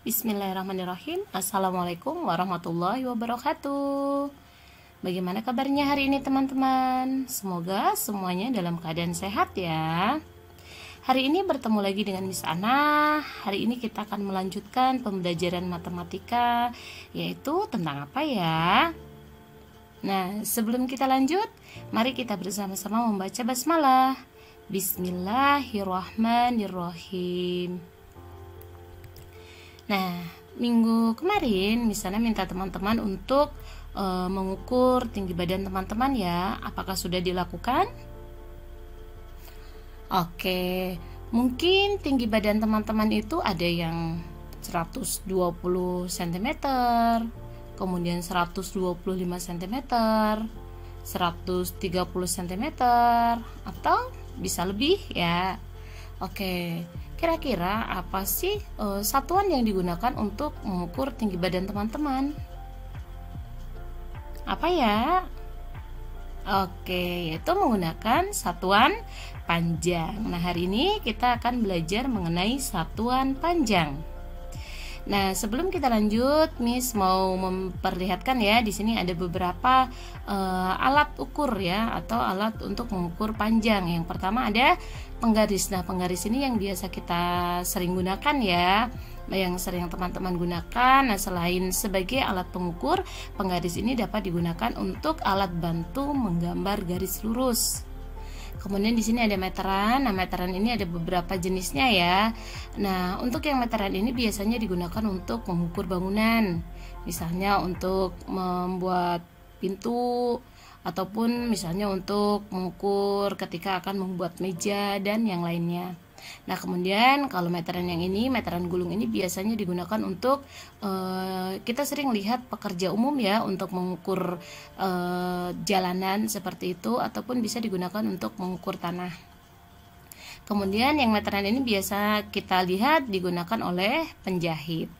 Bismillahirrahmanirrahim. Assalamualaikum warahmatullahi wabarakatuh. Bagaimana kabarnya hari ini teman-teman? Semoga semuanya dalam keadaan sehat ya. Hari ini bertemu lagi dengan Miss Ana. Hari ini kita akan melanjutkan pembelajaran matematika, yaitu tentang apa ya? Nah, sebelum kita lanjut, mari kita bersama-sama membaca basmalah. Bismillahirrahmanirrahim. Nah, minggu kemarin misalnya minta teman-teman untuk mengukur tinggi badan teman-teman ya. Apakah sudah dilakukan? Oke, mungkin tinggi badan teman-teman itu ada yang 120 cm, kemudian 125 cm, 130 cm, atau bisa lebih ya. Oke, kira-kira apa sih satuan yang digunakan untuk mengukur tinggi badan teman-teman? Apa ya? Oke, yaitu menggunakan satuan panjang. Nah, hari ini kita akan belajar mengenai satuan panjang. Nah, sebelum kita lanjut, Miss mau memperlihatkan ya, di sini ada beberapa alat ukur ya, atau alat untuk mengukur panjang. Yang pertama ada penggaris. Nah, penggaris ini yang biasa kita sering gunakan ya, yang sering teman-teman gunakan. Nah, selain sebagai alat pengukur, penggaris ini dapat digunakan untuk alat bantu menggambar garis lurus. Kemudian di sini ada meteran. Nah, meteran ini ada beberapa jenisnya ya. Nah, untuk yang meteran ini biasanya digunakan untuk mengukur bangunan. Misalnya untuk membuat pintu, ataupun misalnya untuk mengukur ketika akan membuat meja dan yang lainnya. Nah, kemudian kalau meteran yang ini, meteran gulung ini biasanya digunakan untuk kita sering lihat pekerja umum ya, untuk mengukur jalanan seperti itu, ataupun bisa digunakan untuk mengukur tanah. Kemudian yang meteran ini biasa kita lihat digunakan oleh penjahit.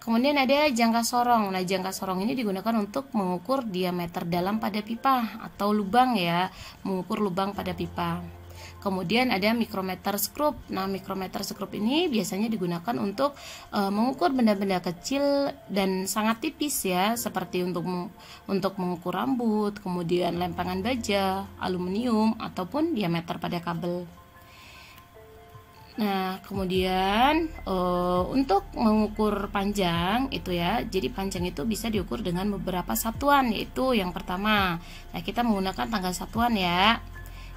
Kemudian ada jangka sorong. Nah, jangka sorong ini digunakan untuk mengukur diameter dalam pada pipa atau lubang ya, mengukur lubang pada pipa. Kemudian ada mikrometer skrup. Nah, mikrometer skrup ini biasanya digunakan untuk mengukur benda-benda kecil dan sangat tipis ya, seperti untuk mengukur rambut, kemudian lempengan baja, aluminium, ataupun diameter pada kabel. Nah, kemudian untuk mengukur panjang itu ya, jadi panjang itu bisa diukur dengan beberapa satuan, yaitu yang pertama, nah kita menggunakan tanggal satuan ya.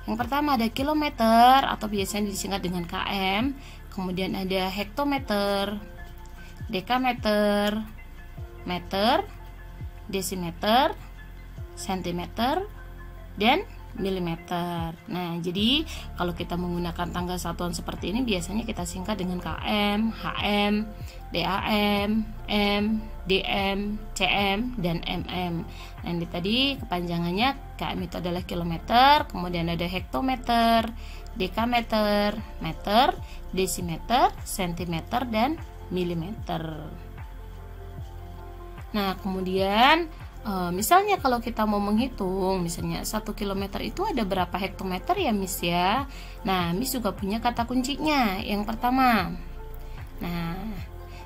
Yang pertama ada kilometer atau biasanya disingkat dengan km, kemudian ada hektometer, dekameter, meter, desimeter, sentimeter, dan milimeter. Nah, jadi kalau kita menggunakan tanggal satuan seperti ini biasanya kita singkat dengan km, hm, dam, m, dm, cm, dan mm. Nah, ini tadi kepanjangannya. Km itu adalah kilometer, kemudian ada hektometer, dekameter, meter, desimeter, sentimeter, dan milimeter. Nah, kemudian misalnya kalau kita mau menghitung, misalnya 1 km itu ada berapa hektometer ya Miss ya. Nah, Miss juga punya kata kuncinya. Yang pertama, nah,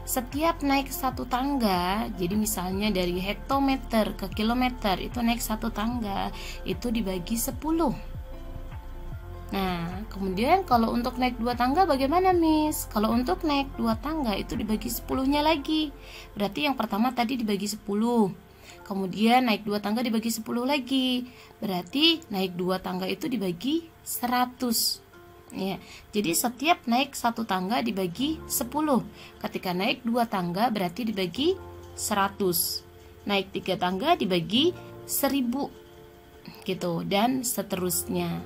setiap naik satu tangga, jadi misalnya dari hektometer ke kilometer itu naik satu tangga, itu dibagi 10. Nah, kemudian kalau untuk naik 2 tangga bagaimana Miss? Kalau untuk naik 2 tangga itu dibagi 10-nya lagi. Berarti yang pertama tadi dibagi 10. Kemudian naik 2 tangga dibagi 10 lagi. Berarti naik 2 tangga itu dibagi 100. Ya, jadi setiap naik 1 tangga dibagi 10. Ketika naik 2 tangga berarti dibagi 100. Naik 3 tangga dibagi 1000. Gitu, dan seterusnya.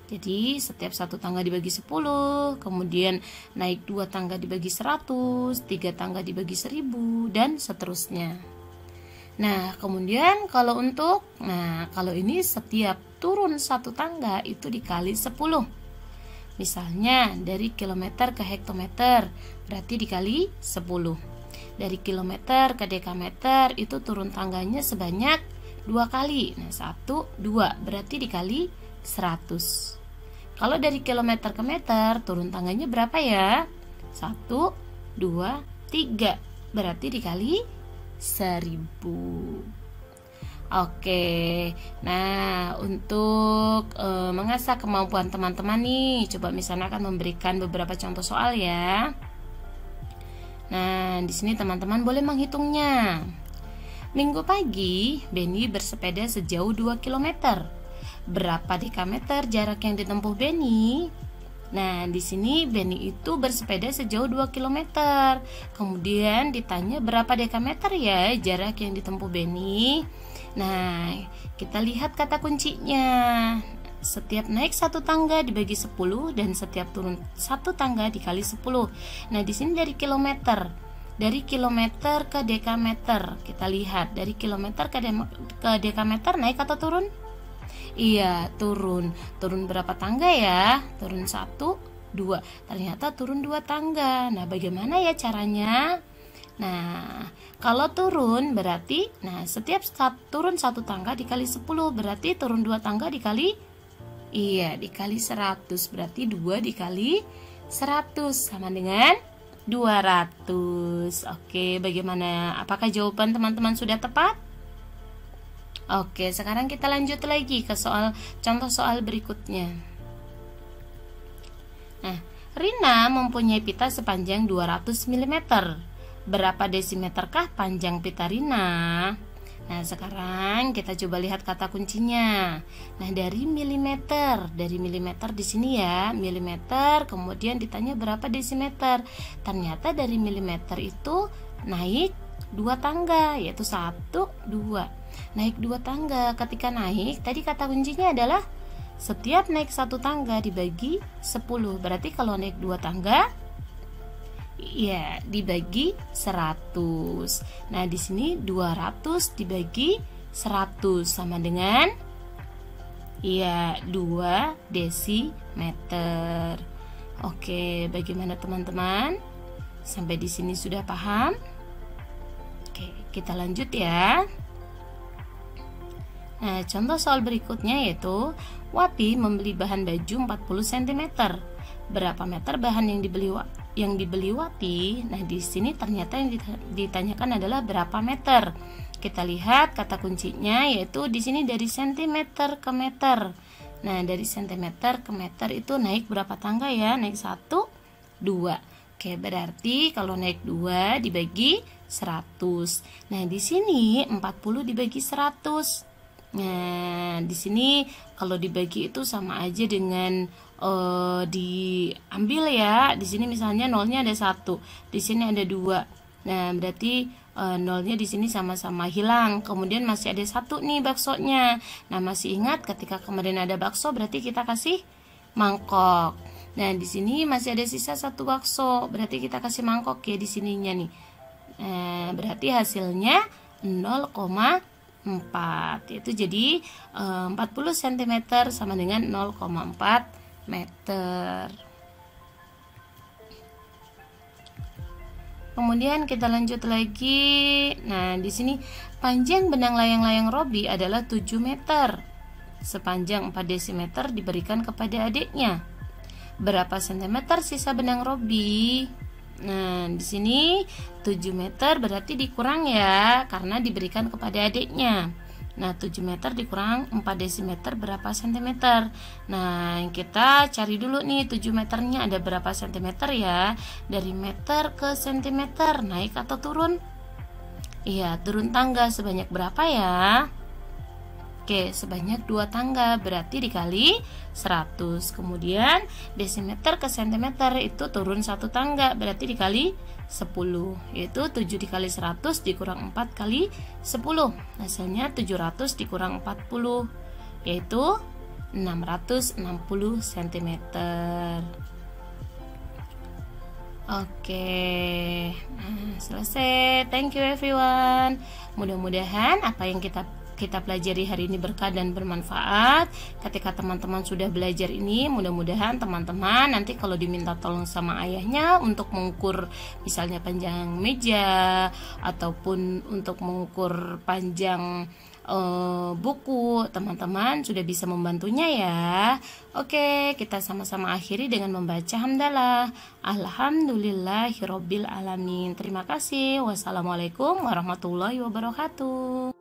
Jadi setiap 1 tangga dibagi 10, kemudian naik 2 tangga dibagi 100, 3 tangga dibagi 1000, dan seterusnya. Nah, kemudian kalau ini setiap turun 1 tangga itu dikali 10. Misalnya dari kilometer ke hektometer berarti dikali 10. Dari kilometer ke dekameter itu turun tangganya sebanyak 2 kali. Nah, 1, 2 berarti dikali 100. Kalau dari kilometer ke meter turun tangganya berapa ya? 1, 2, 3, berarti dikali 1000. Oke, nah untuk mengasah kemampuan teman-teman nih, coba misalnya akan memberikan beberapa contoh soal ya. Nah, di sini teman-teman boleh menghitungnya. Minggu pagi, Benny bersepeda sejauh 2 km. Berapa dekameter jarak yang ditempuh Benny? Nah, di sini Benny itu bersepeda sejauh 2 km. Kemudian ditanya berapa dekameter ya jarak yang ditempuh Benny. Nah, kita lihat kata kuncinya. Setiap naik satu tangga dibagi 10 dan setiap turun satu tangga dikali 10. Nah, di sini dari kilometer. Dari kilometer ke dekameter. Kita lihat dari kilometer ke dekameter naik atau turun? Iya, turun. Turun berapa tangga ya? Turun 1, 2. Ternyata turun 2 tangga. Nah, bagaimana ya caranya? Nah, kalau turun berarti, setiap turun 1 tangga dikali 10, berarti turun 2 tangga dikali, dikali 100. Berarti 2 dikali 100 sama dengan 200. Oke, bagaimana? Apakah jawaban teman-teman sudah tepat? Oke, sekarang kita lanjut lagi ke contoh soal berikutnya. Nah, Rina mempunyai pita sepanjang 200 mm. Berapa desimeterkah panjang pita Rina? Nah, sekarang kita coba lihat kata kuncinya. Nah, dari milimeter di sini ya, milimeter, kemudian ditanya berapa desimeter. Ternyata dari milimeter itu naik 2 tangga, yaitu 1, 2. Naik 2 tangga. Ketika naik, tadi kata kuncinya adalah setiap naik 1 tangga dibagi 10. Berarti kalau naik 2 tangga, dibagi 100. Nah, di sini 200 dibagi 100 sama dengan 2 desimeter. Oke, bagaimana teman-teman? Sampai di sini sudah paham? Oke, kita lanjut ya. Nah, contoh soal berikutnya yaitu Wati membeli bahan baju 40 cm. Berapa meter bahan yang dibeli Wati? Nah, di sini ternyata yang ditanyakan adalah berapa meter. Kita lihat kata kuncinya yaitu di sini dari cm ke meter. Nah, dari cm ke meter itu naik berapa tangga ya? Naik 1, 2. Oke, berarti kalau naik 2 dibagi 100. Nah, di sini 40 dibagi 100. Nah, di sini kalau dibagi itu sama aja dengan diambil ya. Di sini misalnya nolnya ada 1, di sini ada 2. Nah, berarti nolnya di sini sama-sama hilang. Kemudian masih ada 1 nih baksonya. Nah, masih ingat ketika kemarin ada bakso berarti kita kasih mangkok. Nah, di sini masih ada sisa 1 bakso, berarti kita kasih mangkok ya di sininya nih. Berarti hasilnya 0,4, yaitu jadi 40 cm sama dengan 0,4 meter. Kemudian kita lanjut lagi. Nah, di sini panjang benang layang-layang Robi adalah 7 meter. Sepanjang 4 desimeter diberikan kepada adiknya. Berapa sentimeter sisa benang Robi? Nah, di sini 7 meter berarti dikurang ya, karena diberikan kepada adiknya. Nah, 7 meter dikurang 4 desimeter berapa sentimeter? Nah, kita cari dulu nih 7 meternya ada berapa sentimeter ya. Dari meter ke sentimeter, naik atau turun? Iya, turun tangga sebanyak berapa ya? Oke, sebanyak 2 tangga, berarti dikali 100. Kemudian desimeter ke sentimeter itu turun 1 tangga, berarti dikali 10. Yaitu 7 dikali 100 dikurang 4 kali 10. Hasilnya 700 dikurang 40, yaitu 660 cm. Oke, nah, selesai. Thank you everyone. Mudah-mudahan apa yang kita kita pelajari hari ini berkah dan bermanfaat. Ketika teman-teman sudah belajar ini, mudah-mudahan teman-teman nanti kalau diminta tolong sama ayahnya untuk mengukur misalnya panjang meja ataupun untuk mengukur panjang buku, teman-teman sudah bisa membantunya ya. Oke, kita sama-sama akhiri dengan membaca hamdalah. Alhamdulillahirabbil alamin. Terima kasih. Wassalamualaikum warahmatullahi wabarakatuh.